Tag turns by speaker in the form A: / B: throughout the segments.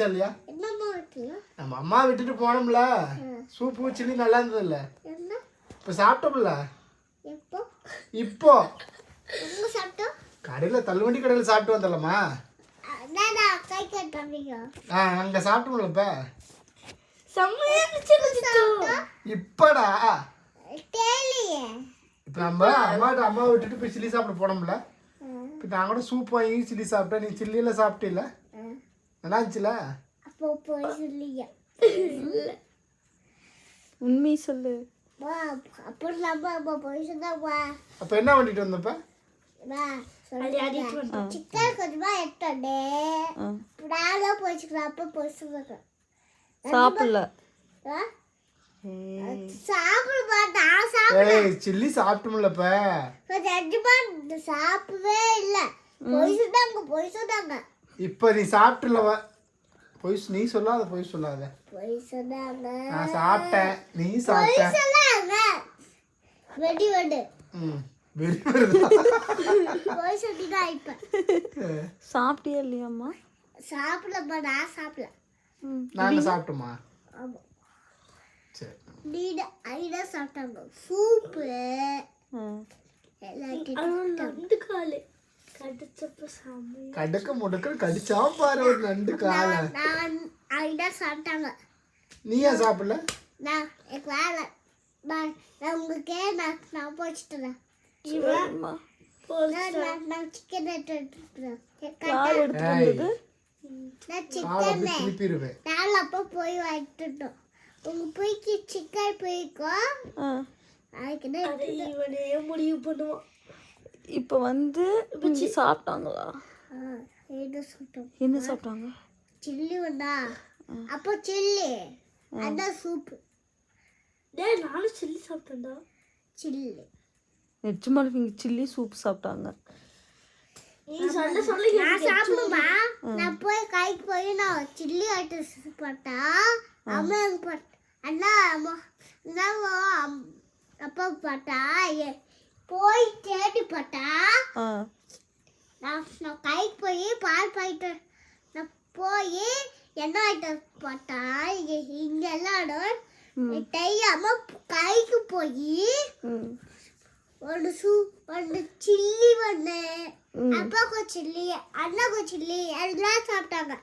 A: இல்லையா? நம்ம அம்மா விட்டுட்டு போனோம்ல, சூப்பு சில்லி நல்லா இருந்தது இல்ல? இப்ப சாப்பிட்டோம்ல. இப்போ கடையில தள்ளுவண்டி கடையில சாப்பிட்டு வந்தலம்மா. அங்க சாப்பிட்டோம்ல. இப்படா இப்ப நம்ம அம்மா விட்டுட்டு போய் சில்லி சாப்பிட போனோம்ல. இப்ப நான் கூட சூப் வாங்கி சில்லி சாப்பிட்டேன். நீ சில்லியில சாப்பிட்டில? நல்லா இருந்துச்சுல?
B: உண்மை சொல்லு.
A: அப்ப என்ன பண்ணிட்டு வந்தப்ப?
C: சிக்கன் கொஞ்சமா எடுத்தோடே
B: சாப்பிடல.
A: சில்லி சாப்பிட்டோம்லப்ப.
C: சாப்பிடவே இல்ல. பொய் சொன்னாங்க.
A: இப்ப நீ சாப்பிட்டுலவ. நீ சொல்லாத, பொய் சொல்லாத. நான் சாப்பிட்டேன், நீ சாப்பிட்ட.
C: வெடி வெடி
B: சாப்பிட்டியா இல்லையாம்மா?
C: சாப்பிடப்பா, நான் சாப்பிடல.
A: நாங்க சாப்பிட்டோமா? சரி.
C: நீட ஐடா சாப்பிட்டாங்க. சூப்பு
A: கடுக்க முடுக்க கடிச்சா பாரு ஒரு நண்டு கால.
C: நான் ஐடா சாப்பிட்டாங்க.
A: நீயா சாப்பிடல?
C: நான் வேலை நான் உங்களுக்கே நான் போச்சுட்டேன். நான் சிக்கன் எடுத்துருக்கேன். நான் அப்போ போய் வாங்கிட்டோம். உங்க போய்க்கு சிக்கன் போய்க்கும். முடிவு பண்ணுவோம்.
B: இப்போ வந்து சாப்பிட்டாங்களா? என்ன சாப்பிட்டாங்க?
C: சில்லி வந்தா அப்போ சில்லி அதான் சூப்பு. நானும் சில்லி சாப்பிட்டேன்டா. சில்லி
B: நிஜமாலும் இங்கே சில்லி சூப் சாப்பிட்டாங்க.
C: நான் சாப்பிடுமா? நான் போய் கைக்கு போய் நான் சில்லி ஐட்டம் போட்டா அம்மா அண்ணா அப்பா போட்டா போய் தேடி போட்டா நான் கைக்கு போய் பால் பாயிட்டு நான் போய் என்ன ஐட்டம் போட்டா இங்க எல்லாம் தெரியாம கைக்கு போய் ஒன்று சில்லி ஒன்று அப்பாவுக்கு சில்லி அண்ணாக்கு சில்லி எல்லாம் சாப்பிட்டாங்க.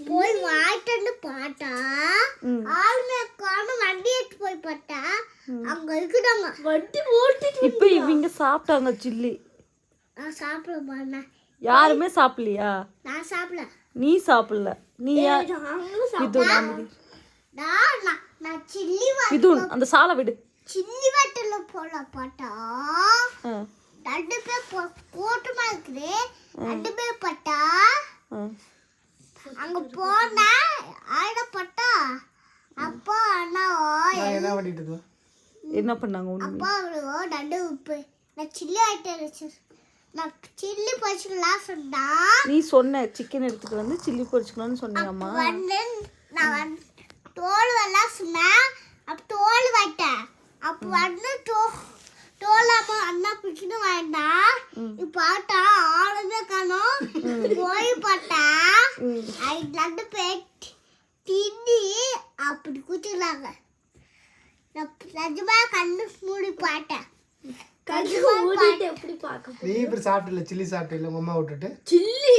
C: போய் வாங்கிட்டு பார்த்தா ஆளுமே காணும். வண்டி எடுத்து போய் பார்த்தா அங்க இருக்குதாங்க. வண்டி ஓட்டிட்டு
B: இப்போ இவங்க சாப்பிட்டாங்க சில்லி.
C: நான் சாப்பிட.
B: யாருமே சாப்பிடலையா?
C: நான் சாப்பிடல.
B: நீ சாப்பிடல. நீ
C: நான் சில்லி
B: அந்த சாலை விடு.
C: சில்லி வட்டல போல பார்த்தா 2 பேர் கூட்டமா இருக்குது. 2 பேர் பட்டா அங்க போனா ஆயிடப்பட்டா. அப்பா அண்ணா
B: என்ன பண்ணாங்க?
C: அப்பா நண்டு உப்பு நான் சில்லி ஆயிட்டு நான் சில்லி பொரிச்சுக்கலாம் சொன்னா.
B: நீ சொன்ன சிக்கன் எடுத்துட்டு வந்து சில்லி பொரிச்சுக்கலாம்னு சொன்னியாம்மா?
C: நான் தோல் எல்லாம் சொன்னேன். அப்ப தோல் வாட்டேன். அப்போ வந்து தோலாம அண்ணா பிடிச்சிட்டு வேண்டாம். இப்ப பார்த்தா ஆளுமே காணோம். போய் பார்த்தா 2 பேர் திண்டி அப்படி குச்சிக்கலாங்க. நான் நிஜமா கண்ணு மூடி பார்த்தேன்.
A: நீ இப்படி சாப்பிடல சில்லி சாப்பிட்டல அம்மா விட்டுட்டு?
C: சில்லி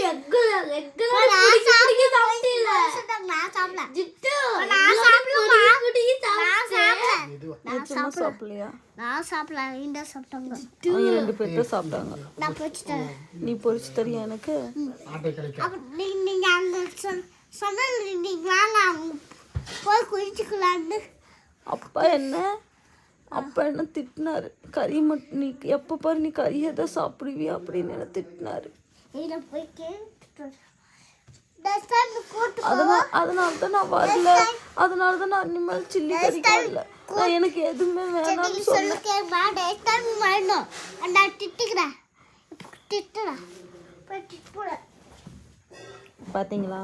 C: நான் சாப்பிடல. இந்த சாப்பிட்டாங்க.
B: 2 பேர் சாப்பிட்டாங்க.
C: நான் பொரிச்சிட்டேன்.
B: நீ பொரிச்சு தரியா எனக்கு?
C: நீங்க அங்க சொன்ன நீங்க வாங்க போய் குளிச்சுக்கலான்னு.
B: அப்பா என்ன திட்டினாரு. கறி மட்டும் நீ எப்போ பாரு நீ கறியை தான் சாப்பிடுவியா அப்படின்னு என்ன திட்டினாரு. அதனால தான் நான் வரல. அதனால தான் நான் இனிமேல் சில்லி கறிக்கு வரல. நான் எனக்கு எதுவுமே வேணாம்னு சொன்னேன். பாத்தீங்களா?